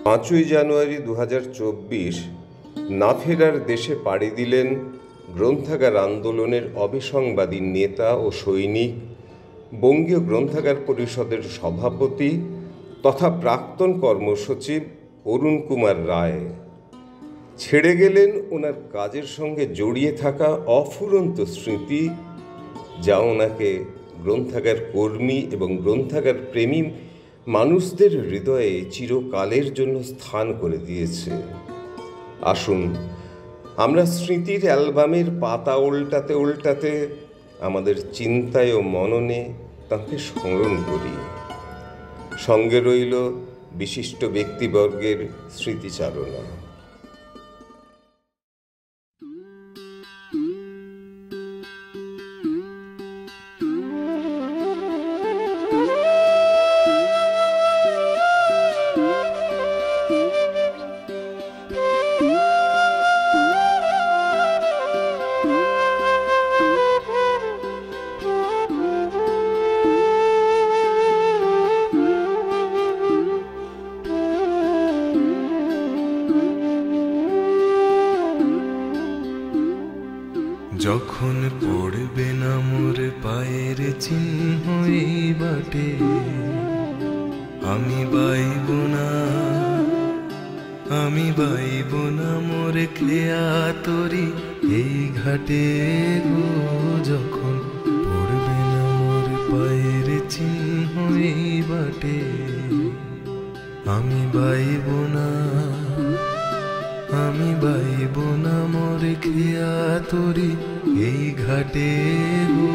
5ই জানুয়ারি 2024 না ফেরার দেশে পাড়ি দিলেন গ্রন্থাগার আন্দোলনের অবিসংবাদী নেতা ও সৈনিক, বঙ্গীয় গ্রন্থাগার পরিষদের সভাপতি তথা প্রাক্তন কর্মসচিব অরুণ কুমার রায়। ছেড়ে গেলেন ওনার কাজের সঙ্গে জড়িয়ে থাকা অফুরন্ত স্মৃতি, যা ওনাকে গ্রন্থাগার কর্মী এবং গ্রন্থাগার প্রেমী মানুষদের হৃদয়ে চিরকালের জন্য স্থান করে দিয়েছে। আসুন আমরা স্মৃতির অ্যালবামের পাতা উল্টাতে উল্টাতে আমাদের চিন্তায় ও মননে তাঁকে স্মরণ করি। সঙ্গে রইল বিশিষ্ট ব্যক্তিবর্গের স্মৃতিচারণা। যখন পড়বে না মোর পায়ের চিহ্ন এই বাটে, আমি বাইব না মোর খেয়া তরি এই ঘাটে গো। যখন পড়বে না মোর পায়ের চিহ্ন এই বাটে, আমি বাইব না মোর খেয়া তরি এই ঘাটে গো।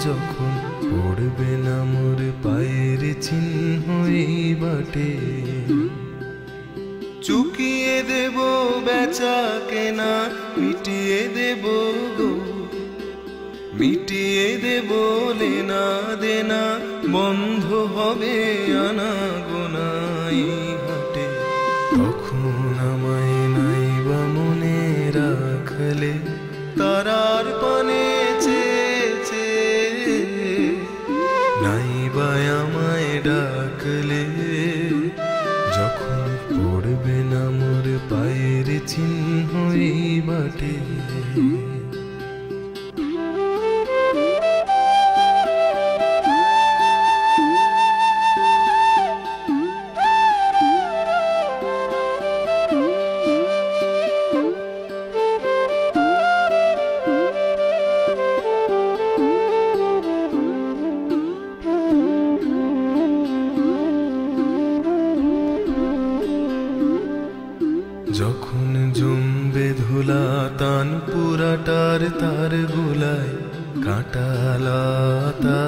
যখন পড়বে না মোর পায়ের চিহ্ন এই বাটে, চুকিয়ে দেব বেচা কেনা, মিটিয়ে দেব গো, মিটিয়ে দেব লেনা দেনা, বন্ধ হবে আনা গোনাই হাটে। তখন আমায় নাইবা মনে রাখলে, তারার পানে চেয়েছে, নাইবা আমায় ডাকলে। যখন পড়বে না মোর পায়ের চিহ্ন এই বাটে, যখন জমবে ধুলা তান পুরাটার তার গোলায়, কাঁটালতা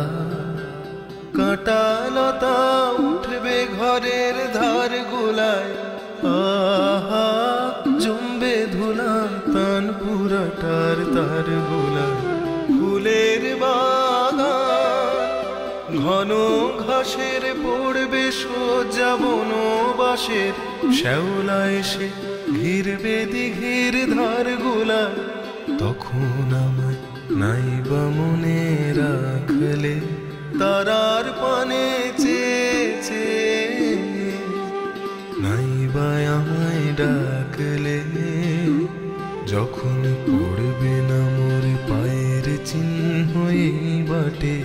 কাঁটালতা উঠবে ঘরের ধার গোলায়। আহা জমবে ধুলা তান পুরাটার তার গোলায়, ফুলের বাগান ঘন ঘাসের পড়বে সোজা বনবাসের, শ্যাওলা এসে ঘিরবে দিঘির ধার গোলা। তখন আমায় নাইবা মনে রাখলে, তারার পানে চেয়েছে, নাইবা আমায় ডাকলে। যখন পড়বে না মোর পায়ের চিহ্ন এই বাটে,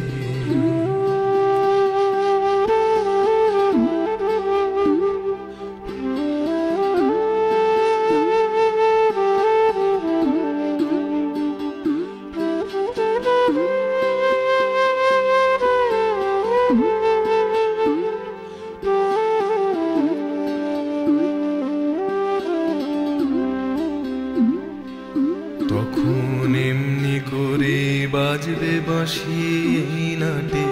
তখন এমনি করে বাজবে বাঁশি এই নাটে,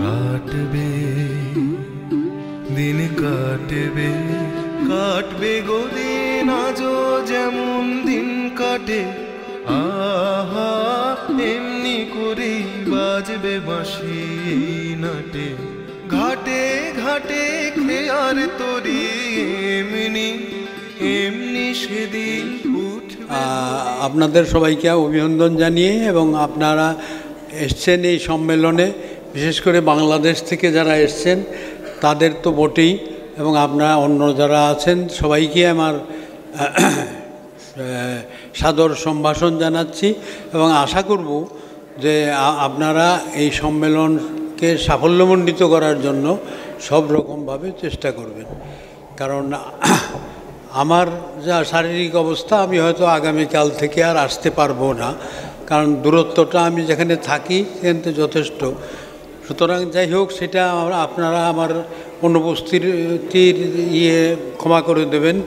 কাটবে দিন, কাটবে কাটবে গো দিন, আজও যেমন দিন কাটে। আহা এমনি করে বাজবে বাঁশি এই নাটে, ঘাটে ঘাটে খেয়ার তরি এমনি এমনি সেদিন উঠবে। আপনাদের সবাইকে অভিনন্দন জানিয়ে, এবং আপনারা এসছেন এই সম্মেলনে, বিশেষ করে বাংলাদেশ থেকে যারা এসছেন তাদের তো বটেই, এবং আপনারা অন্য যারা আছেন সবাইকে আমার সাদর সম্ভাষণ জানাচ্ছি এবং আশা করব যে আপনারা এই সম্মেলনকে সাফল্যমণ্ডিত করার জন্য সব রকমভাবে চেষ্টা করবেন। কারণ আমার যা শারীরিক অবস্থা, আমি হয়তো আগামীকাল থেকে আর আসতে পারবো না, কারণ দূরত্বটা আমি যেখানে থাকি সেখান থেকে যথেষ্ট। সুতরাং যাই হোক, সেটা আপনারা আমার অনুপস্থিতির ক্ষমা করে দেবেন,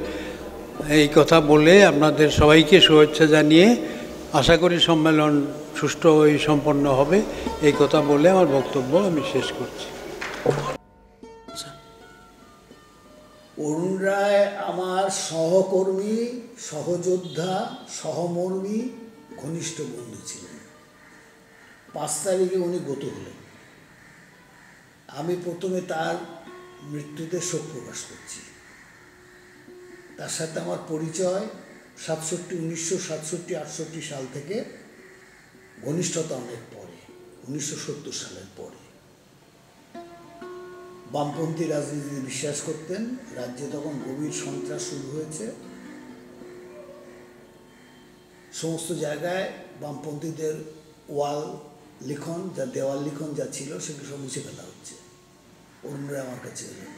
এই কথা বলে আপনাদের সবাইকে শুভেচ্ছা জানিয়ে আশা করি সম্মেলন সুষ্ঠু সম্পন্ন হবে, এই কথা বলে আমার বক্তব্য আমি শেষ করছি। অরুণ রায় আমার সহকর্মী, সহযোদ্ধা, সহমর্মী, ঘনিষ্ঠ বন্ধু ছিলেন। 5 তারিখে উনি গত হলেন। আমি প্রথমে তার মৃত্যুতে শোক প্রকাশ করছি। তার সাথে আমার পরিচয় 1967-68 সাল থেকে, ঘনিষ্ঠতা অনেক পরে, 1970 সালের পরে। বামপন্থী রাজনীতিতে বিশ্বাস করতেন। রাজ্যে তখন গভীর সন্ত্রাস শুরু হয়েছে। সমস্ত জায়গায় বামপন্থীদের ওয়াল লিখন, দেওয়াল লিখন যা ছিল সেগুলো সব মুছে ফেলা হচ্ছে। অরুণ রায় আমার কাছে এলেন,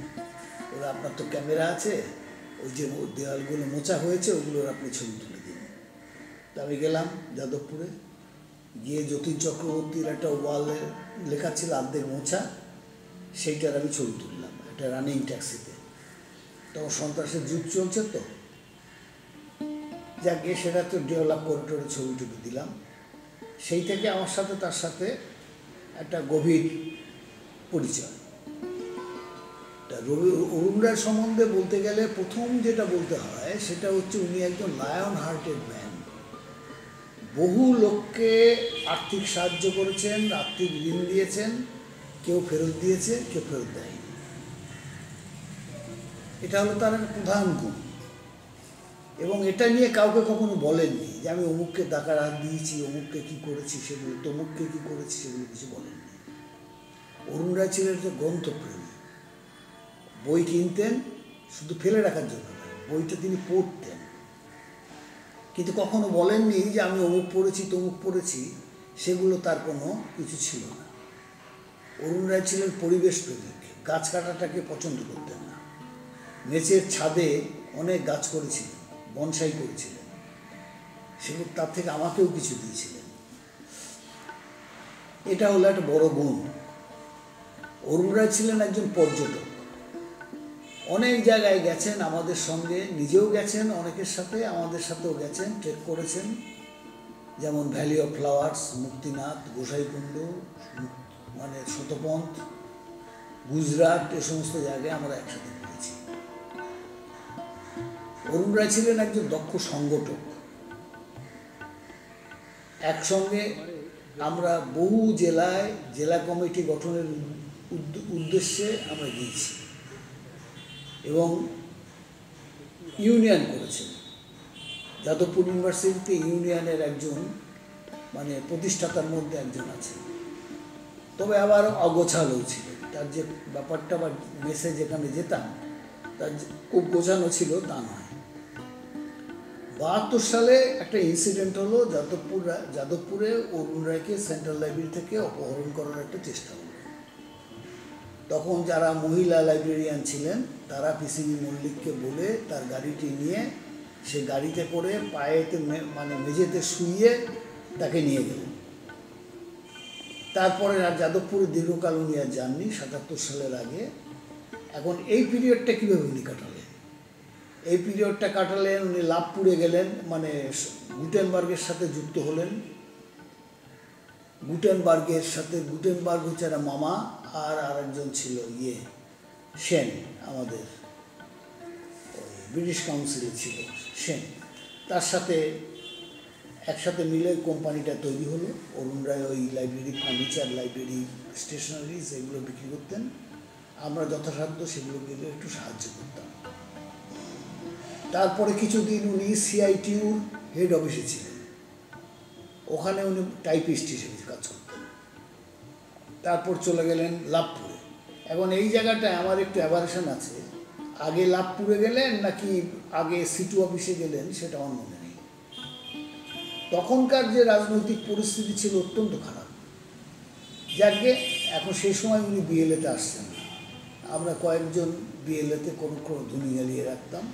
ওরা আপনার তো ক্যামেরা আছে, ওই যে দেওয়ালগুলো মোছা হয়েছে ওইগুলোর আপনি ছবি তুলে দিন। তা আমি গেলাম যাদবপুরে, গিয়ে যতীন চক্রবর্তীর একটা ওয়ালে লেখা ছিল অর্ধেক মোছা, সেইটার আমি ছবি তুললাম একটা রানিং ট্যাক্সিতে। তখন সন্ত্রাসের যুগ চলছে, তো যা গিয়ে সেটা তো ডেভেলপ করে ছবি টবি দিলাম। সেই থেকে আমার সাথে তার সাথে একটা গভীর পরিচয়। অরুণ রায় সম্বন্ধে বলতে গেলে প্রথম যেটা বলতে হয় সেটা হচ্ছে উনি একজন লায়ন হার্টেড ম্যান। বহু লোককে আর্থিক সাহায্য করেছেন, আর্থিক ঋণ দিয়েছেন, কেউ ফেরত দিয়েছে, কেউ ফেরত দেয়নি। এটা হলো তার একটা প্রধান গুণ। এবং এটা নিয়ে কাউকে কখনো বলেননি যে আমি অমুককে টাকা দিয়েছি, অমুককে কী করেছি সেগুলো, তমুককে কী করেছি সেগুলো কিছু বলেননি। অরুণ রায় ছিলেন একটা গ্রন্থপ্রেমী। বই কিনতেন শুধু ফেলে রাখার জন্য না, বইটা তিনি পড়তেন। কিন্তু কখনো বলেননি যে আমি অমুক পড়েছি তমুক পড়েছি, সেগুলো তার কোনো কিছু ছিল না। অরুণ রায় ছিলেন পরিবেশ প্রেমিক, গাছ কাটাটাকে পছন্দ করতেন না। মেচের ছাদে অনেক গাছ করেছিলেন, বনসাই করেছিলেন, সেগুলো তার থেকে আমাকেও কিছু দিয়েছিলেন। এটা হলো একটা বড় গুণ। অরুণ রায় ছিলেন একজন পর্যটক, অনেক জায়গায় গেছেন আমাদের সঙ্গে, নিজেও গেছেন অনেকের সাথে, আমাদের সাথেও গেছেন, ট্রেক করেছেন। যেমন ভ্যালি অফ ফ্লাওয়ার্স, মুক্তিনাথ, গোসাইকুণ্ড, মানে শতপন্থ, গুজরাট, এ সমস্ত জায়গায় আমরা একসাথে ঘুরেছি। অরুণ রায় ছিলেন একজন দক্ষ সংগঠক। একসঙ্গে আমরা বহু জেলায় জেলা কমিটি গঠনের উদ্দেশ্যে আমরা গিয়েছি এবং ইউনিয়ন করেছেন। যাদবপুর ইউনিভার্সিটিতে ইউনিয়নের একজন মানে প্রতিষ্ঠাতার মধ্যে একজন আছেন, তবে আবার অগোছালো ছিল। তার যে ব্যাপারটা বা মেসে যেখানে যেতাম তার খুব গোছানো ছিল তা নয়। 72 সালে একটা ইনসিডেন্ট হলো, যাদবপুরে অরুণ রায়কে সেন্ট্রাল লাইব্রেরি থেকে অপহরণ করার একটা চেষ্টা হলো। তখন যারা মহিলা লাইব্রেরিয়ান ছিলেন তারা পিসিবি মল্লিককে বলে তার গাড়িটি নিয়ে সে গাড়িতে করে পায়েতে মানে মেঝেতে শুইয়ে তাকে নিয়ে গেলেন। তারপরে আর যাদবপুরে দীর্ঘকাল উনি আর যাননি, 77 সালের আগে। এখন এই পিরিয়ডটা কীভাবে উনি কাটালেন? এই পিরিয়ডটা কাটালেন, উনি লাভপুরে গেলেন, মানে গুটেনবার্গের সাথে যুক্ত হলেন। গুটেনবার্গ হচ্ছে একটা মামা, আর আরেকজন ছিল সেন, আমাদের ওই ব্রিটিশ কাউন্সিলে ছিল সেন। তার সাথে একসাথে মিলে কোম্পানিটা তৈরি হলো। অরুণ রায় ওই লাইব্রেরি ফার্নিচার, লাইব্রেরি স্টেশনারিজ এগুলো বিক্রি করতেন। আমরা যথাসাধ্য সেগুলো গেলে একটু সাহায্য করতাম। তারপরে কিছুদিন উনি সিআইটিউর হেড অফিসে ছিলেন, ওখানে উনি টাইপিস্ট হিসেবে কাজ করতেন। তারপর চলে গেলেন লাভপুরে। এখন এই জায়গাটায় আমার একটু অ্যাভারেশন আছে। আগে লাভপুরে গেলেন নাকি আগে সিটু অফিসে গেলেন সেটা আমার মনে নেই। তখনকার যে রাজনৈতিক পরিস্থিতি ছিল অত্যন্ত খারাপ। যাকে এখন সেই সময় উনি বিএলএতে আসছেন না, আমরা কয়েকজন বিএলএতে কোনো ধুনি জ্বালিয়ে রাখতাম,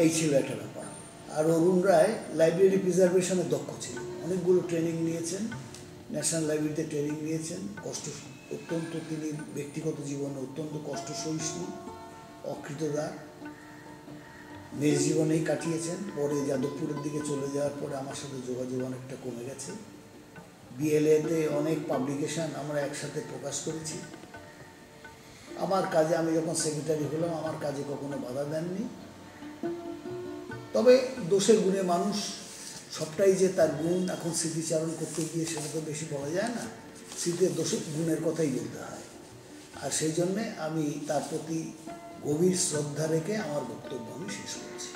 এই ছিল একটা ব্যাপার। আর অরুণ রায় লাইব্রেরি প্রিজার্ভেশনে দক্ষ ছিল, অনেকগুলো ট্রেনিং নিয়েছেন, ন্যাশনাল লাইব্রেরিতে ট্রেনিং নিয়েছেন, অত্যন্ত তিনি ব্যক্তিগত জীবনে অত্যন্ত কষ্ট সহিষ্ণু, অকৃতদার, মেষ জীবনেই কাটিয়েছেন। পরে যাদবপুরের দিকে চলে যাওয়ার পরে আমার সাথে যোগাযোগ অনেকটা কমে গেছে। বিএলএতে অনেক পাবলিকেশন আমরা একসাথে প্রকাশ করেছি। আমার কাজে, আমি যখন সেক্রেটারি হলাম, আমার কাজে কখনো বাধা দেননি। তবে দোষের গুণে মানুষ, সবটাই যে তার গুণ এখন স্মৃতিচারণ করতে গিয়ে সেটা তো বেশি বলা যায় না, স্মৃতির দোষের গুণের কথাই বলতে হয়। আর সেই জন্যে আমি তার প্রতি গভীর শ্রদ্ধা রেখে আমার বক্তব্য আমি শেষ করছি।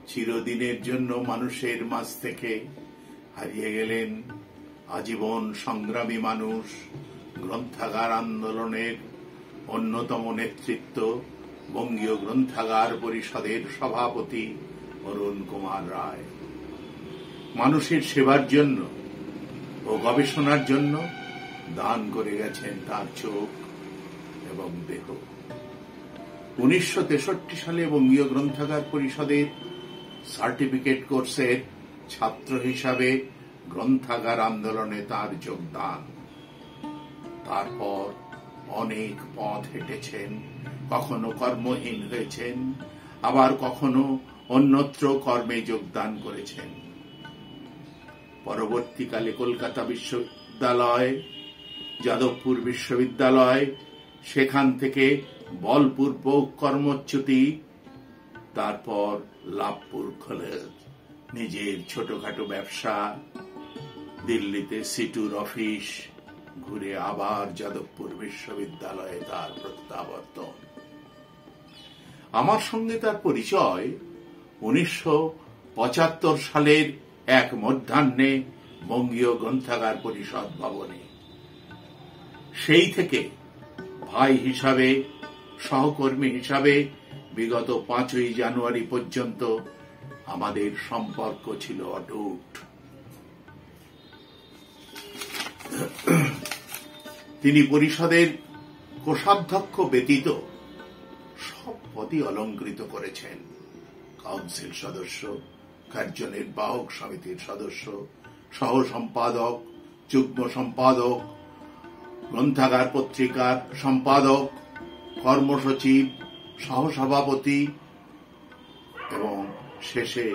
চিরদিনের জন্য মানুষের মাঝ থেকে হারিয়ে গেলেন আজীবন সংগ্রামী মানুষ, গ্রন্থাগার আন্দোলনের অন্যতম নেতৃত্ব, বঙ্গীয় গ্রন্থাগার পরিষদের সভাপতি অরুণ কুমার রায়। মানুষের সেবার জন্য ও গবেষণার জন্য দান করে গেছেন তার চোখ এবং দেহ। 1963 সালে বঙ্গীয় গ্রন্থাগার পরিষদের সার্টিফিকেট কোর্সের ছাত্র হিসাবে গ্রন্থাগার আন্দোলনে তার যোগদান। তারপর অনেক পথ হেঁটেছেন, কখনো কর্মহীন হয়েছেন, আবার কখনো অন্যত্র কর্মে যোগদান করেছেন। পরবর্তীকালে কলকাতা বিশ্ববিদ্যালয়, যাদবপুর বিশ্ববিদ্যালয়, সেখান থেকে বলপূর্বক কর্মচ্যুতি, তারপর লাভপুর কলেজ, নিজের ছোটখাটো ব্যবসা, দিল্লিতে সিটুর অফিস, ঘুরে আবার যাদবপুর বিশ্ববিদ্যালয়ে তার প্রত্যাবর্তন। আমার সঙ্গে তার পরিচয় 1975 সালের এক মধ্যাহ্নে বঙ্গীয় গ্রন্থাগার পরিষদ ভবনে। সেই থেকে ভাই হিসাবে, সহকর্মী হিসাবে বিগত 5ই জানুয়ারি পর্যন্ত আমাদের সম্পর্ক ছিল অটুট। তিনি পরিষদের কোষাধ্যক্ষ ব্যতীত সব পদই অলংকৃত করেছেন। কাউন্সিল সদস্য, কার্যনির্বাহক সমিতির সদস্য, সহ সম্পাদক, যুগ্ম সম্পাদক, গ্রন্থাগার পত্রিকার সম্পাদক, কর্মসচিব, সহসভাপতি এবং শেষে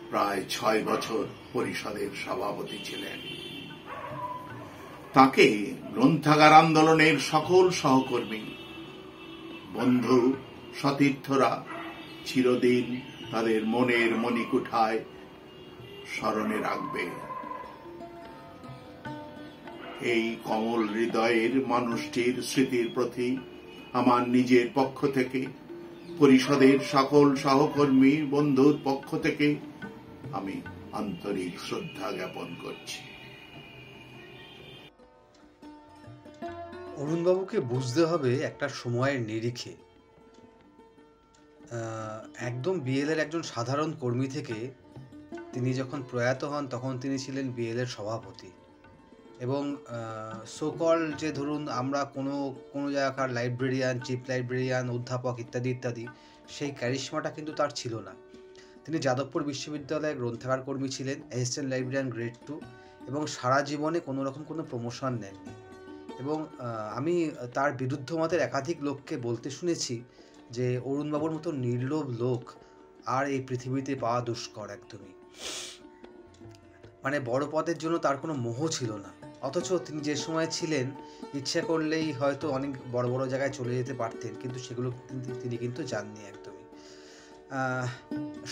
প্রায় 6 বছর পরিষদের সভাপতি ছিলেন। তাকে গ্রন্থাগার আন্দোলনের সকল সহকর্মী, বন্ধু, সতীর্থরা চিরদিন তাদের মনের মণিকুঠায় স্মরণে রাখবে। এই কমল হৃদয়ের মানুষটির স্মৃতির প্রতি আমার নিজের পক্ষ থেকে, পরিষদের সকল সহকর্মী বন্ধুর পক্ষ থেকে আমি আন্তরিক শ্রদ্ধা জ্ঞাপন করছি। অরুণবাবুকে বুঝতে হবে একটা সময়ের নিরিখে। একদম বিএলের একজন সাধারণ কর্মী থেকে তিনি যখন প্রয়াত হন তখন তিনি ছিলেন বিএলের সভাপতি, এবং সোকল যে ধরুন আমরা কোনো জায়গাকার লাইব্রেরিয়ান, চিফ লাইব্রেরিয়ান, অধ্যাপক ইত্যাদি ইত্যাদি, সেই ক্যারিশমাটা কিন্তু তার ছিল না। তিনি যাদবপুর বিশ্ববিদ্যালয়ে গ্রন্থাগার কর্মী ছিলেন, অ্যাসিস্ট্যান্ট লাইব্রেরিয়ান গ্রেড 2, এবং সারা জীবনে কোনো রকম কোনো প্রমোশন নেননি। এবং আমি তার বিরুদ্ধ মতের একাধিক লোককে বলতে শুনেছি যে অরুণবাবুর মতো নির্লোভ লোক আর এই পৃথিবীতে পাওয়া দুষ্কর একদমই। মানে বড় পদের জন্য তার কোনো মোহ ছিল না, অথচ তিনি যে সময় ছিলেন ইচ্ছা করলেই হয়তো অনেক বড় বড় জায়গায় চলে যেতে পারতেন, কিন্তু সেগুলো তিনি কিন্তু যাননি একদমই।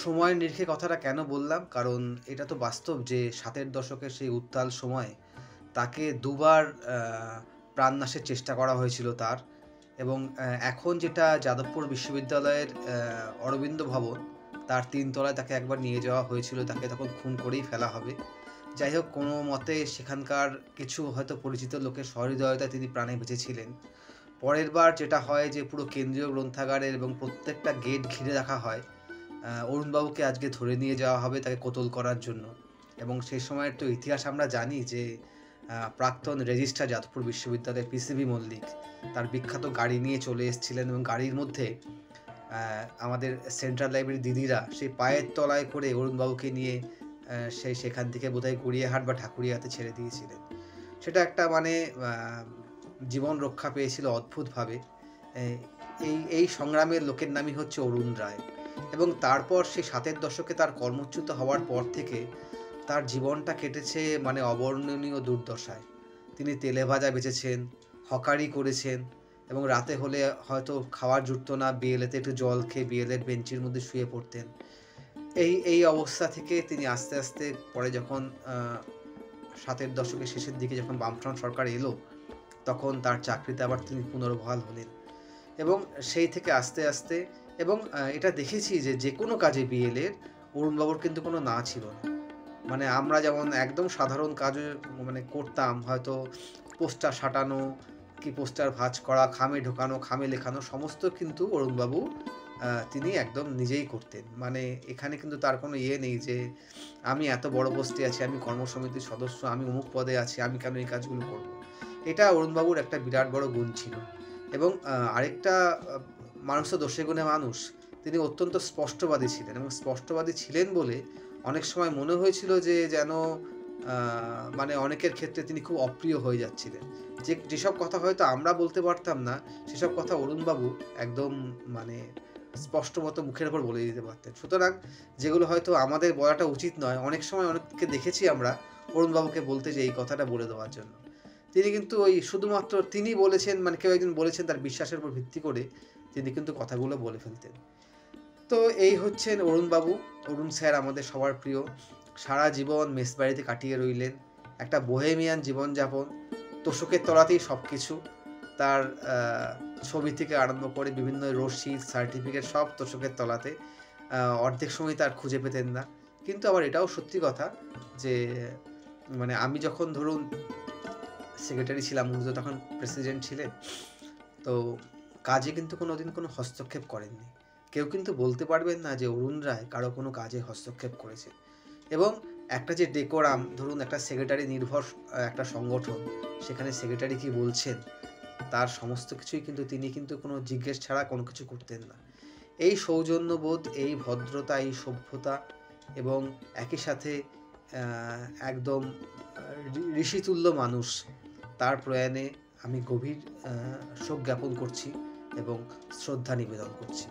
সময়ের নিরিখে কথাটা কেন বললাম, কারণ এটা তো বাস্তব যে 7-এর দশকের সেই উত্তাল সময় তাকে দুবার প্রাণনাশের চেষ্টা করা হয়েছিল তার। এবং এখন যেটা যাদবপুর বিশ্ববিদ্যালয়ের অরবিন্দ ভবন, তার 3 তলায় তাকে একবার নিয়ে যাওয়া হয়েছিল, তাকে তখন খুন করেই ফেলা হবে। যাই হোক, কোনো মতে সেখানকার কিছু হয়তো পরিচিত লোকের সহৃদয়তায় তিনি প্রাণে বেঁচেছিলেন। পরের বার যেটা হয় যে পুরো কেন্দ্রীয় গ্রন্থাগারের এবং প্রত্যেকটা গেট ঘিরে রাখা হয়, অরুণবাবুকে আজকে ধরে নিয়ে যাওয়া হবে তাকে কতল করার জন্য। এবং সেই সময়ের তো ইতিহাস আমরা জানি যে প্রাক্তন রেজিস্ট্রার যাদবপুর বিশ্ববিদ্যালয়ের পিসিবি মল্লিক তার বিখ্যাত গাড়ি নিয়ে চলে এসেছিলেন, এবং গাড়ির মধ্যে আমাদের সেন্ট্রাল লাইব্রেরি দিদিরা সেই পায়ের তলায় করে অরুণবাবুকে নিয়ে সেখান থেকে বোধহয় গড়িয়াহাট বা ঠাকুরিয়াতে ছেড়ে দিয়েছিলেন। সেটা একটা মানে জীবন রক্ষা পেয়েছিল অদ্ভুতভাবে। এই সংগ্রামের লোকের নামই হচ্ছে অরুণ রায়। এবং তারপর সেই ৭-এর দশকে তার কর্মচ্যুত হওয়ার পর থেকে তার জীবনটা কেটেছে মানে অবর্ণনীয় দুর্দশায়। তিনি তেলে ভাজা বেচেছেন, হকারি করেছেন, এবং রাতে হলে হয়তো খাওয়ার জুটতো না, বিএলএতে একটু জল খেয়ে বিএলএর বেঞ্চের মধ্যে শুয়ে পড়তেন। এই অবস্থা থেকে তিনি আস্তে আস্তে পরে যখন ৭-এর দশকের শেষের দিকে যখন বামফ্রন্ট সরকার এলো, তখন তার চাকরিতে আবার তিনি পুনর্বহাল হলেন। এবং সেই থেকে আস্তে আস্তে, এবং এটা দেখেছি যে কোনো কাজে বিএলের অরুণবাবুর কিন্তু কোনো না ছিল না। মানে আমরা যেমন একদম সাধারণ কাজে মানে করতাম, হয়তো পোস্টার সাটানো কি পোস্টার ভাঁজ করা, খামে ঢোকানো, খামে লেখানো, সমস্ত কিন্তু অরুণবাবু তিনি একদম নিজেই করতেন। মানে এখানে কিন্তু তার কোনো নেই যে আমি এত বড় পোস্টে আছি, আমি কর্মসমিতির সদস্য, আমি অমুক পদে আছি, আমি কেন এই কাজগুলো করব। এটা অরুণবাবুর একটা বিরাট বড় গুণ ছিল। এবং আরেকটা মানুষ তো দোষে গুণে মানুষ, তিনি অত্যন্ত স্পষ্টবাদী ছিলেন, এবং স্পষ্টবাদী ছিলেন বলে অনেক সময় মনে হয়েছিল যে যেন মানে অনেকের ক্ষেত্রে তিনি খুব অপ্রিয় হয়ে যাচ্ছিলেন। যেসব কথা হয়তো আমরা বলতে পারতাম না, সেসব কথা অরুণবাবু একদম মানে স্পষ্ট মতো মুখের ওপর বলে দিতে পারতেন। সুতরাং যেগুলো হয়তো আমাদের বলাটা উচিত নয়, অনেক সময় অনেককে দেখেছি আমরা অরুণবাবুকে বলতে যে এই কথাটা বলে দেওয়ার জন্য। তিনি কিন্তু ওই শুধুমাত্র তিনি বলেছেন, মানে কেউ একজন বলেছেন তার বিশ্বাসের উপর ভিত্তি করে তিনি কিন্তু কথাগুলো বলে ফেলতেন। তো এই হচ্ছেন অরুণবাবু। অরুণ স্যার আমাদের সবার প্রিয়, সারা জীবন মেসবাড়িতে কাটিয়ে রইলেন, একটা বোহেমিয়ান জীবনযাপন, তোষকের তলাতেই সব কিছু। তার ছবি থেকে আরম্ভ করে বিভিন্ন রসিদ, সার্টিফিকেট সব তোষকের তলাতে। অর্ধেক সময় তার খুঁজে পেতেন না। কিন্তু আবার এটাও সত্যি কথা যে মানে আমি যখন ধরুন সেক্রেটারি ছিলাম, উনি তো তখন প্রেসিডেন্ট ছিলেন, তো কাজে কিন্তু কোনোদিন কোনো হস্তক্ষেপ করেননি। কেউ কিন্তু বলতে পারবেন না যে অরুণ রায় কারো কোনো কাজে হস্তক্ষেপ করেছে। এবং একটা যে ডেকোরাম, ধরুন একটা সেক্রেটারি নির্ভর একটা সংগঠন, সেখানে সেক্রেটারি কি বলছেন তার সমস্ত কিছুই কিন্তু তিনি কিন্তু কোনো জিজ্ঞেস ছাড়া কোনো কিছু করতেন না। এই সৌজন্যবোধ, এই ভদ্রতা, এই সভ্যতা, এবং একই সাথে একদম ঋষিতুল্য মানুষ, তার প্রয়াণে আমি গভীর শোক জ্ঞাপন করছি এবং শ্রদ্ধা নিবেদন করছি।